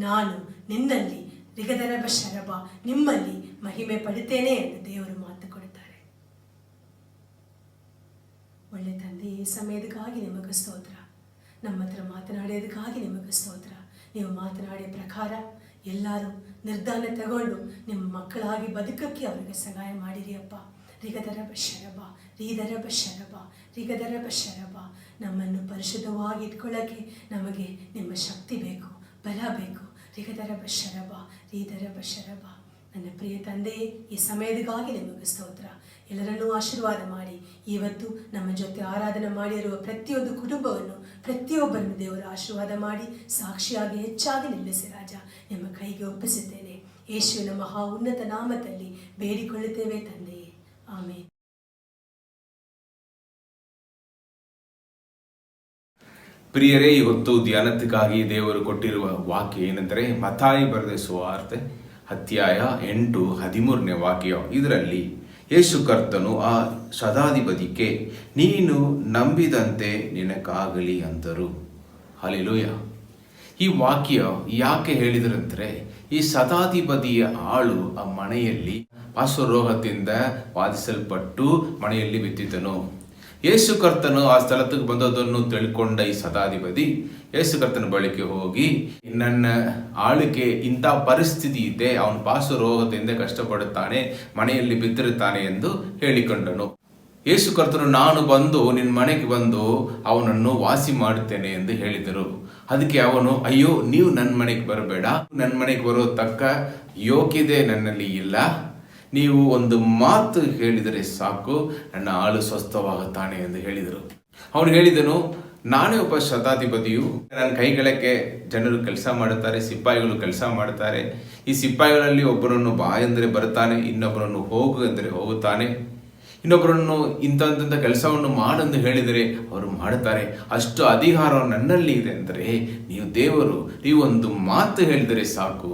ನಾನು ನಿನ್ನಲ್ಲಿ, ರಿಗದರಬ ಶರಬ ನಿಮ್ಮಲ್ಲಿ ಮಹಿಮೆ ಪಡುತ್ತೇನೆ ಎಂದು ದೇವರು ಮಾತು ಕೊಡುತ್ತಾರೆ. ಒಳ್ಳೆ ತಂದೆ, ಈ ಸಮಯದಕ್ಕಾಗಿ ನಿಮಗೆ ಸ್ತೋತ್ರ. ನಮ್ಮ ಹತ್ರ ಮಾತನಾಡೋದಕ್ಕಾಗಿ ನಿಮಗೆ ಸ್ತೋತ್ರ. ನೀವು ಮಾತನಾಡಿದ ಪ್ರಕಾರ ಎಲ್ಲರೂ ನಿರ್ಧಾರ ತಗೊಂಡು ನಿಮ್ಮ ಮಕ್ಕಳಾಗಿ ಬದುಕಕ್ಕೆ ಅವರಿಗೆ ಸಹಾಯ ಮಾಡಿರಿ ಅಪ್ಪ. ರಿಗದರಬ ಶರಬ, ರೀದರಬ ಶರಬ, ರಿಗದರಬ ಶರಬ. ನಮ್ಮನ್ನು ಪರಿಶುದ್ಧವಾಗಿ ಇಟ್ಕೊಳ್ಳೋಕ್ಕೆ ನಮಗೆ ನಿಮ್ಮ ಶಕ್ತಿ ಬೇಕು, ಬಲ ಬೇಕು. ರಿಗದರಬ ಶರಬ, ರೀದರಬ ಶರಬ. ನನ್ನ ಪ್ರಿಯ ತಂದೆಯೇ, ಈ ಸಮಯದಕ್ಕಾಗಿ ನಿಮಗೆ ಸ್ತೋತ್ರ. ಎಲ್ಲರನ್ನೂ ಆಶೀರ್ವಾದ ಮಾಡಿ, ಇವತ್ತು ನಮ್ಮ ಜೊತೆ ಆರಾಧನೆ ಮಾಡಿರುವ ಪ್ರತಿಯೊಂದು ಕುಟುಂಬವನ್ನು, ಪ್ರತಿಯೊಬ್ಬರನ್ನು ದೇವರ ಆಶೀರ್ವಾದ ಮಾಡಿ ಸಾಕ್ಷಿಯಾಗಿ ಹೆಚ್ಚಾಗಿ ನಿಲ್ಲಿಸಿ ರಾಜ, ನಿಮ್ಮ ಕೈಗೆ ಒಪ್ಪಿಸುತ್ತೇನೆ. ಯೇಸುವಿನ ಮಹಾ ಉನ್ನತ ನಾಮದಲ್ಲಿ ಬೇಡಿಕೊಳ್ಳುತ್ತೇವೆ ತಂದೆಯೇ, ಆಮೇಲೆ. ಪ್ರಿಯರೇ, ಇವತ್ತು ಧ್ಯಾನಕ್ಕಾಗಿ ದೇವರು ಕೊಟ್ಟಿರುವ ವಾಕ್ಯ ಏನೆಂದರೆ ಮತ್ತಾಯಿ ಬರೆದ ಸುವಾರ್ತೆ ಅಧ್ಯಾಯ 8:13 ವಾಕ್ಯ. ಇದರಲ್ಲಿ ಯೇಸು ಕರ್ತನು ಆ ಶತಾಧಿಪತಿಗೆ ನೀನು ನಂಬಿದಂತೆ ನಿನಗಾಗಲಿ ಅಂದರು. ಹಲ್ಲೆಲೂಯಾ. ಈ ವಾಕ್ಯ ಯಾಕೆ ಹೇಳಿದರಂದರೆ, ಈ ಶತಾಧಿಪತಿಯ ಆಳು ಆ ಮನೆಯಲ್ಲಿ ಪಾರ್ಶ್ವರೋಗದಿಂದ ಬಾಧಿಸಲ್ಪಟ್ಟು ಮನೆಯಲ್ಲಿ ಬಿದ್ದಿದ್ದನು. ಯೇಸು ಕರ್ತನು ಆ ಸ್ಥಳಕ್ಕೆ ಬಂದದನ್ನು ತಿಳ್ಕೊಂಡ ಈ ಶತಾಧಿಪತಿ ಯೇಸು ಕರ್ತನ ಬಳಿಗೆ ಹೋಗಿ, ನನ್ನ ಆಳಿಗೆ ಇಂಥ ಪರಿಸ್ಥಿತಿ ಇದೆ, ಅವನು ಪಾರ್ಶ್ವರೋಗದಿಂದ ಕಷ್ಟಪಡುತ್ತಾನೆ, ಮನೆಯಲ್ಲಿ ಬಿದ್ದಿರುತ್ತಾನೆ ಎಂದು ಹೇಳಿಕೊಂಡನು. ಯೇಸು ಕರ್ತನು ನಾನು ಬಂದು ನಿನ್ನ ಮನೆಗೆ ಬಂದು ಅವನನ್ನು ವಾಸಿ ಮಾಡುತ್ತೇನೆ ಎಂದು ಹೇಳಿದರು. ಅದಕ್ಕೆ ಅವನು, ಅಯ್ಯೋ, ನೀವು ನನ್ನ ಮನೆಗೆ ಬರಬೇಡ, ನನ್ನ ಮನೆಗೆ ಬರೋ ತಕ್ಕ ಯೋಗ್ಯತೆ ನನ್ನಲ್ಲಿ ಇಲ್ಲ, ನೀವು ಒಂದು ಮಾತು ಹೇಳಿದರೆ ಸಾಕು, ನನ್ನ ಆಳು ಸ್ವಸ್ಥವಾಗುತ್ತಾನೆ ಎಂದು ಹೇಳಿದರು. ಅವನು ಹೇಳಿದನು, ನಾನೇ ಒಬ್ಬ ಶತಾಧಿಪತಿಯು, ನನ್ನ ಕೈಗಳಕ್ಕೆ ಜನರು ಕೆಲಸ ಮಾಡುತ್ತಾರೆ, ಸಿಪಾಯಿಗಳು ಕೆಲಸ ಮಾಡುತ್ತಾರೆ. ಈ ಸಿಪಾಯಿಗಳಲ್ಲಿ ಒಬ್ಬರನ್ನು ಬಾ ಎಂದರೆ ಬರುತ್ತಾನೆ, ಇನ್ನೊಬ್ಬರನ್ನು ಹೋಗು ಎಂದರೆ ಹೋಗುತ್ತಾನೆ, ಇನ್ನೊಬ್ಬರನ್ನು ಇಂಥ ಕೆಲಸವನ್ನು ಮಾಡೆಂದು ಹೇಳಿದರೆ ಅವರು ಮಾಡುತ್ತಾರೆ. ಅಷ್ಟು ಅಧಿಕಾರ ನನ್ನಲ್ಲಿ ಇದೆ ಅಂದರೆ, ನೀವು ದೇವರು, ನೀವು ಒಂದು ಮಾತು ಹೇಳಿದರೆ ಸಾಕು,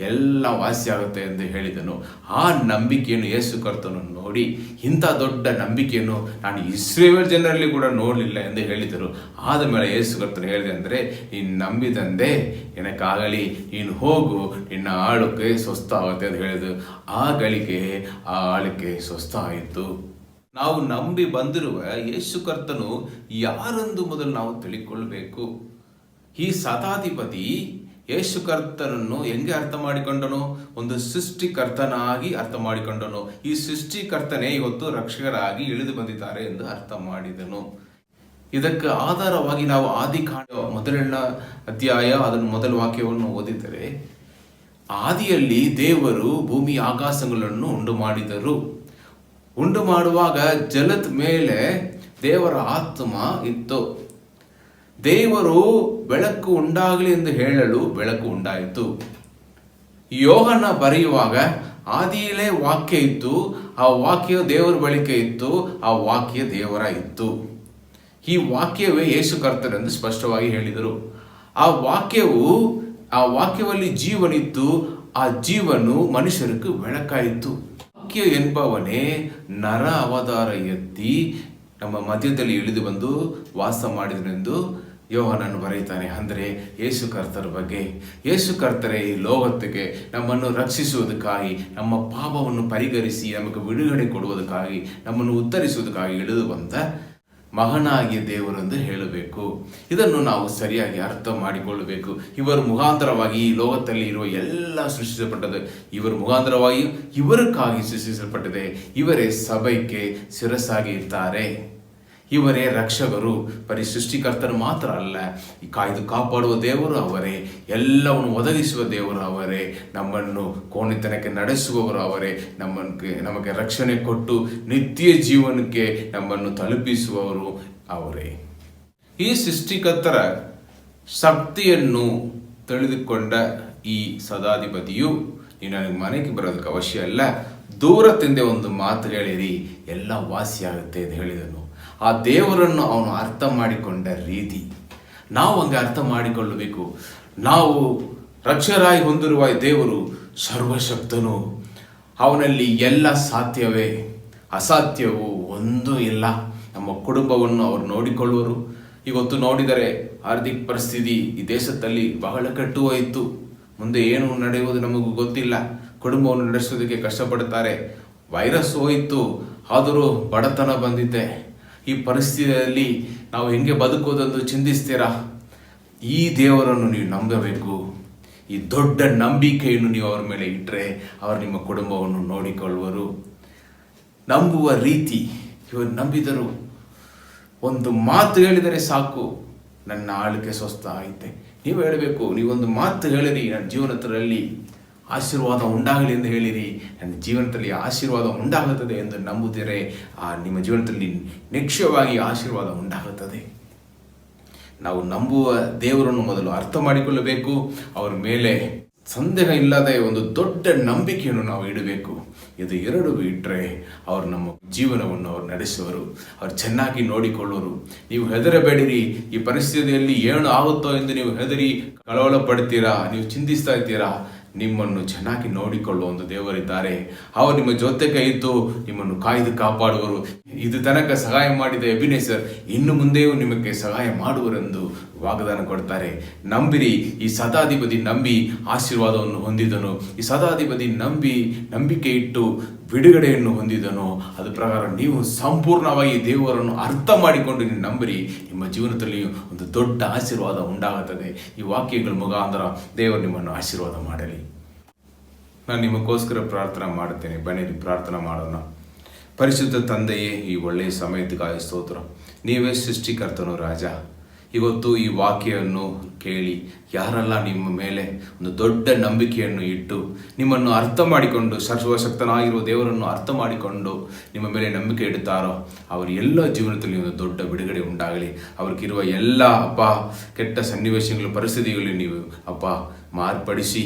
ಎಲ್ಲ ವಾಸಿಯಾಗುತ್ತೆ ಎಂದು ಹೇಳಿದನು. ಆ ನಂಬಿಕೆಯನ್ನು ಯೇಸು ಕರ್ತನು ನೋಡಿ, ಇಂಥ ದೊಡ್ಡ ನಂಬಿಕೆಯನ್ನು ನಾನು ಇಸ್ರೇಲ್ ಜನರಲ್ಲಿ ಕೂಡ ನೋಡಲಿಲ್ಲ ಎಂದು ಹೇಳಿದರು. ಆದ ಮೇಲೆ ಯೇಸು ಕರ್ತನು ಹೇಳಿದೆ ಅಂದರೆ, ನೀನು ನಂಬಿದಂದೆ ಏನಕ್ಕಾಗಲಿ, ನೀನು ಹೋಗು, ನಿನ್ನ ಆಳುಕ್ಕೆ ಸ್ವಸ್ಥ ಆಗುತ್ತೆ ಎಂದು ಹೇಳಿದರು. ಆ ಗಳಿಗೆ ಆ ಆಳಿಗೆ ಸ್ವಸ್ಥ ಆಯಿತು. ನಾವು ನಂಬಿ ಬಂದಿರುವ ಯೇಸು ಕರ್ತನು ಯಾರೆಂದು ಮೊದಲು ನಾವು ತಿಳಿದುಕೊಳ್ಳಬೇಕು. ಈ ಶತಾಧಿಪತಿ ಯೇಸು ಕರ್ತನನ್ನು ಹೆಂಗೆ ಅರ್ಥ ಮಾಡಿಕೊಂಡನು? ಒಂದು ಸೃಷ್ಟಿಕರ್ತನಾಗಿ ಅರ್ಥ ಮಾಡಿಕೊಂಡನು. ಈ ಸೃಷ್ಟಿಕರ್ತನೇ ಇವತ್ತು ರಕ್ಷಕರಾಗಿ ಇಳಿದು ಬಂದಿದ್ದಾರೆ ಎಂದು ಅರ್ಥ ಮಾಡಿದನು. ಇದಕ್ಕೆ ಆಧಾರವಾಗಿ ನಾವು ಆದಿಕಾಂಡ 1ನೇ ಅಧ್ಯಾಯ ಅದನ್ನು ಮೊದಲ ವಾಕ್ಯವನ್ನು ಓದಿದರೆ, ಆದಿಯಲ್ಲಿ ದೇವರು ಭೂಮಿ ಆಕಾಶಗಳನ್ನು ಉಂಟು ಮಾಡಿದರು. ಉಂಟು ಮಾಡುವಾಗ ಜಲದ ಮೇಲೆ ದೇವರ ಆತ್ಮ ಇತ್ತು. ದೇವರು ಬೆಳಕು ಉಂಟಾಗಲಿ ಎಂದು ಹೇಳಲು ಬೆಳಕು ಉಂಟಾಯಿತು. ಯೋಹನ ಬರೆಯುವಾಗ ಆದಿಯಲ್ಲೇ ವಾಕ್ಯ ಇತ್ತು, ಆ ವಾಕ್ಯ ದೇವರ ಬಳಿಕೆ ಇತ್ತು, ಆ ವಾಕ್ಯ ದೇವರ ಇತ್ತು. ಈ ವಾಕ್ಯವೇ ಯೇಸು ಕರ್ತನೆಂದು ಸ್ಪಷ್ಟವಾಗಿ ಹೇಳಿದರು. ಆ ವಾಕ್ಯವಲ್ಲಿ ಜೀವನಿತ್ತು, ಆ ಜೀವನು ಮನುಷ್ಯರಿಗೆ ಬೆಳಕಾಯಿತು. ವಾಕ್ಯ ಎಂಬವನೇ ನರ ಅವತಾರ ಎತ್ತಿ ನಮ್ಮ ಮಧ್ಯದಲ್ಲಿ ಇಳಿದು ಬಂದು ವಾಸ ಮಾಡಿದನೆಂದು ಯೋಹನನ್ನು ಬರೆಯುತ್ತಾನೆ. ಅಂದರೆ ಯೇಸು ಕರ್ತರ ಬಗ್ಗೆ. ಯೇಸು ಕರ್ತರೇ ಈ ಲೋಕಕ್ಕೆ ನಮ್ಮನ್ನು ರಕ್ಷಿಸುವುದಕ್ಕಾಗಿ, ನಮ್ಮ ಪಾಪವನ್ನು ಪರಿಹರಿಸಿ ನಮಗೆ ಬಿಡುಗಡೆ ಕೊಡುವುದಕ್ಕಾಗಿ, ನಮ್ಮನ್ನು ಉತ್ತರಿಸುವುದಕ್ಕಾಗಿ ಇಳಿದು ಬಂದ ಮಗನಾಗಿಯ ದೇವರೆಂದು ಹೇಳಬೇಕು. ಇದನ್ನು ನಾವು ಸರಿಯಾಗಿ ಅರ್ಥ ಮಾಡಿಕೊಳ್ಳಬೇಕು. ಇವರ ಮುಖಾಂತರವಾಗಿ ಈ ಲೋಕದಲ್ಲಿ ಇರುವ ಎಲ್ಲ ಸೃಷ್ಟಿಸಲ್ಪಟ್ಟது. ಇವರ ಮುಖಾಂತರವಾಗಿ ಇವರಕ್ಕಾಗಿ ಸೃಷ್ಟಿಸಲ್ಪಟ್ಟಿದೆ. ಇವರೇ ಸಭೆಗೆ ಶಿರಸ್ಸಾಗಿ ಇರ್ತಾರೆ. ಇವರೇ ರಕ್ಷಕರು. ಬರೀ ಸೃಷ್ಟಿಕರ್ತರು ಮಾತ್ರ ಅಲ್ಲ, ಕಾಯ್ದು ಕಾಪಾಡುವ ದೇವರು ಅವರೇ, ಎಲ್ಲವನ್ನು ಒದಗಿಸುವ ದೇವರು ಅವರೇ, ನಮ್ಮನ್ನು ಕೋಣಿತನಕ್ಕೆ ನಡೆಸುವವರು ಅವರೇ, ನಮಗೆ ರಕ್ಷಣೆ ಕೊಟ್ಟು ನಿತ್ಯ ಜೀವನಕ್ಕೆ ನಮ್ಮನ್ನು ತಲುಪಿಸುವವರು ಅವರೇ. ಈ ಸೃಷ್ಟಿಕರ್ತರ ಶಕ್ತಿಯನ್ನು ತಿಳಿದುಕೊಂಡ ಈ ಶತಾಧಿಪತಿಯು, ನೀನು ನನಗೆ ಮನೆಗೆ ಬರೋದಕ್ಕೆ ಅವಶ್ಯ ಇಲ್ಲ, ದೂರದಿಂದ ಒಂದು ಮಾತು ಹೇಳಿರಿ, ಎಲ್ಲ ವಾಸಿಯಾಗುತ್ತೆ ಎಂದು ಹೇಳಿದನು. ಆ ದೇವರನ್ನು ಅವನು ಅರ್ಥ ಮಾಡಿಕೊಂಡ ರೀತಿ ನಾವು ಹಂಗೆ ಅರ್ಥ ಮಾಡಿಕೊಳ್ಳಬೇಕು. ನಾವು ರಕ್ಷಕರಾಗಿ ಹೊಂದಿರುವ ದೇವರು ಸರ್ವಶಕ್ತನು, ಅವನಲ್ಲಿ ಎಲ್ಲ ಸಾಧ್ಯವೇ, ಅಸಾಧ್ಯವು ಒಂದೂ ಇಲ್ಲ. ನಮ್ಮ ಕುಟುಂಬವನ್ನು ಅವರು ನೋಡಿಕೊಳ್ಳುವರು. ಇವತ್ತು ನೋಡಿದರೆ ಆರ್ಥಿಕ ಪರಿಸ್ಥಿತಿ ಈ ದೇಶದಲ್ಲಿ ಬಹಳ ಕೆಟ್ಟು ಹೋಯಿತು. ಮುಂದೆ ಏನು ನಡೆಯುವುದು ನಮಗೂ ಗೊತ್ತಿಲ್ಲ. ಕುಟುಂಬವನ್ನು ನಡೆಸೋದಕ್ಕೆ ಕಷ್ಟಪಡ್ತಾರೆ. ವೈರಸ್ ಹೋಯಿತು, ಆದರೂ ಬಡತನ ಬಂದಿದೆ. ಈ ಪರಿಸ್ಥಿತಿಯಲ್ಲಿ ನಾವು ಹೆಂಗೆ ಬದುಕೋದೆಂದು ಚಿಂತಿಸ್ತೀರಾ? ಈ ದೇವರನ್ನು ನೀವು ನಂಬಬೇಕು. ಈ ದೊಡ್ಡ ನಂಬಿಕೆಯನ್ನು ನೀವು ಅವರ ಮೇಲೆ ಇಟ್ಟರೆ ಅವರು ನಿಮ್ಮ ಕುಟುಂಬವನ್ನು ನೋಡಿಕೊಳ್ಳುವರು. ನಂಬುವ ರೀತಿ, ಇವರು ನಂಬಿದರು. ಒಂದು ಮಾತು ಹೇಳಿದರೆ ಸಾಕು, ನನ್ನ ಆಳ್ವಿಕೆ ಸ್ವಸ್ಥ ಐತೆ. ನೀವು ಹೇಳಬೇಕು, ನೀವೊಂದು ಮಾತು ಹೇಳಿರಿ, ನನ್ನ ಜೀವನದಲ್ಲಿ ಆಶೀರ್ವಾದ ಉಂಟಾಗಲಿ ಎಂದು ಹೇಳಿರಿ, ನನ್ನ ಜೀವನದಲ್ಲಿ ಆಶೀರ್ವಾದ ಉಂಟಾಗುತ್ತದೆ ಎಂದು ನಂಬುತ್ತೀರೆ, ನಿಮ್ಮ ಜೀವನದಲ್ಲಿ ನಿಶ್ಚಯವಾಗಿ ಆಶೀರ್ವಾದ ಉಂಟಾಗುತ್ತದೆ. ನಾವು ನಂಬುವ ದೇವರನ್ನು ಮೊದಲು ಅರ್ಥ ಮಾಡಿಕೊಳ್ಳಬೇಕು. ಅವರ ಮೇಲೆ ಸಂದೇಹ ಇಲ್ಲದೆ ಒಂದು ದೊಡ್ಡ ನಂಬಿಕೆಯನ್ನು ನಾವು ಇಡಬೇಕು. ಇದು ಎರಡು ಇಟ್ಟರೆ ಅವರು ನಮ್ಮ ಜೀವನವನ್ನು ಅವರು ನಡೆಸುವರು, ಅವರು ಚೆನ್ನಾಗಿ ನೋಡಿಕೊಳ್ಳುವರು. ನೀವು ಹೆದರಬೇಡಿರಿ. ಈ ಪರಿಸ್ಥಿತಿಯಲ್ಲಿ ಏನು ಆಗುತ್ತೋ ಎಂದು ನೀವು ಹೆದರಿ ಕಳವಳ ಪಡ್ತೀರಾ, ನೀವು ಚಿಂತಿಸ್ತಾ ಇದ್ದೀರಾ. ನಿಮ್ಮನ್ನು ಚೆನ್ನಾಗಿ ನೋಡಿಕೊಳ್ಳುವ ಒಂದು ದೇವರಿದ್ದಾರೆ. ಅವರು ನಿಮ್ಮ ಜೊತೆಗೆ ಇದ್ದು ನಿಮ್ಮನ್ನು ಕಾಯ್ದು ಕಾಪಾಡುವರು. ಇದು ತನಕ ಸಹಾಯ ಮಾಡಿದ ಎಬಿನೇಸರ್ ಇನ್ನು ಮುಂದೆಯೂ ನಿಮಗೆ ಸಹಾಯ ಮಾಡುವರೆಂದು ವಾಗ್ದಾನ ಕೊಡ್ತಾರೆ. ನಂಬಿರಿ. ಈ ಶತಾಧಿಪತಿ ನಂಬಿ ಆಶೀರ್ವಾದವನ್ನು ಹೊಂದಿದನು. ಈ ಶತಾಧಿಪತಿ ನಂಬಿಕೆ ಇಟ್ಟು ಬಿಡುಗಡೆಯನ್ನು ಹೊಂದಿದನು. ಅದ ಪ್ರಕಾರ ನೀವು ಸಂಪೂರ್ಣವಾಗಿ ದೇವರನ್ನು ಅರ್ಥ ಮಾಡಿಕೊಂಡು ನೀವು ನಂಬಿರಿ, ನಿಮ್ಮ ಜೀವನದಲ್ಲಿ ಒಂದು ದೊಡ್ಡ ಆಶೀರ್ವಾದ ಉಂಟಾಗುತ್ತದೆ. ಈ ವಾಕ್ಯಗಳ ಮುಖಾಂತರ ದೇವರು ನಿಮ್ಮನ್ನು ಆಶೀರ್ವಾದ ಮಾಡಲಿ. ನಾನು ನಿಮಗೋಸ್ಕರ ಪ್ರಾರ್ಥನೆ ಮಾಡುತ್ತೇನೆ. ಬನ್ನಿ ಪ್ರಾರ್ಥನೆ ಮಾಡೋಣ. ಪರಿಶುದ್ಧ ತಂದೆಯೇ, ಈ ಒಳ್ಳೆಯ ಸಮಯಕ್ಕಾಗಿ ಸ್ತೋತ್ರ. ನೀವೇ ಸೃಷ್ಟಿಕರ್ತನು ರಾಜ. ಇವತ್ತು ಈ ವಾಕ್ಯವನ್ನು ಕೇಳಿ ಯಾರೆಲ್ಲ ನಿಮ್ಮ ಮೇಲೆ ಒಂದು ದೊಡ್ಡ ನಂಬಿಕೆಯನ್ನು ಇಟ್ಟು ನಿಮ್ಮನ್ನು ಅರ್ಥ ಮಾಡಿಕೊಂಡು, ಸರ್ವಶಕ್ತನಾಗಿರುವ ದೇವರನ್ನು ಅರ್ಥ ಮಾಡಿಕೊಂಡು ನಿಮ್ಮ ಮೇಲೆ ನಂಬಿಕೆ ಇಡುತ್ತಾರೋ ಅವರ ಎಲ್ಲ ಜೀವನದಲ್ಲಿ ಒಂದು ದೊಡ್ಡ ಬಿಡುಗಡೆ ಉಂಟಾಗಲಿ. ಅವ್ರಿಗಿರುವ ಎಲ್ಲ ಕೆಟ್ಟ ಸನ್ನಿವೇಶಗಳು, ಪರಿಸ್ಥಿತಿಗಳು ನೀವು ಮಾರ್ಪಡಿಸಿ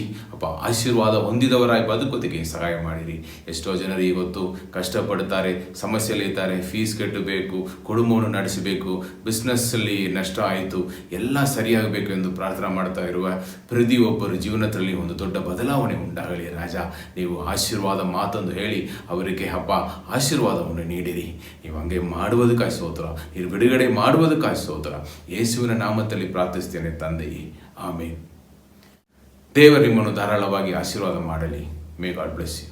ಆಶೀರ್ವಾದ ಹೊಂದಿದವರಾಗಿ ಬದುಕೋದಕ್ಕೆ ಸಹಾಯ ಮಾಡಿರಿ. ಎಷ್ಟೋ ಜನರು ಇವತ್ತು ಕಷ್ಟಪಡ್ತಾರೆ, ಸಮಸ್ಯೆಯಲ್ಲಿದ್ದಾರೆ. ಫೀಸ್ ಕಟ್ಟಬೇಕು, ಕುಟುಂಬವನ್ನು ನಡೆಸಬೇಕು, ಬಿಸ್ನೆಸ್ಸಲ್ಲಿ ನಷ್ಟ ಆಯಿತು, ಎಲ್ಲ ಸರಿಯಾಗಬೇಕು ಎಂದು ಪ್ರಾರ್ಥನೆ ಮಾಡ್ತಾ ಇರುವ ಪ್ರತಿಯೊಬ್ಬರ ಜೀವನದಲ್ಲಿ ಒಂದು ದೊಡ್ಡ ಬದಲಾವಣೆ ಉಂಟಾಗಲಿ ರಾಜ. ನೀವು ಆಶೀರ್ವಾದ ಮಾತೊಂದು ಹೇಳಿ ಅವರಿಗೆ ಆಶೀರ್ವಾದವನ್ನು ನೀಡಿರಿ. ನೀವು ಹಂಗೆ ಮಾಡುವುದಕ್ಕಾಗಿ ಸ್ತೋತ್ರ, ಇದು ಬಿಡುಗಡೆ ಮಾಡುವುದಕ್ಕಾಗಿ ಸ್ತೋತ್ರ. ಯೇಸುವಿನ ನಾಮದಲ್ಲಿ ಪ್ರಾರ್ಥಿಸ್ತೇನೆ ತಂದೆಯೇ, ಆಮೇನ್. ದೇವರು ನಿಮ್ಮನ್ನು ಧಾರಾಳವಾಗಿ ಆಶೀರ್ವಾದ ಮಾಡಲಿ. May God bless you.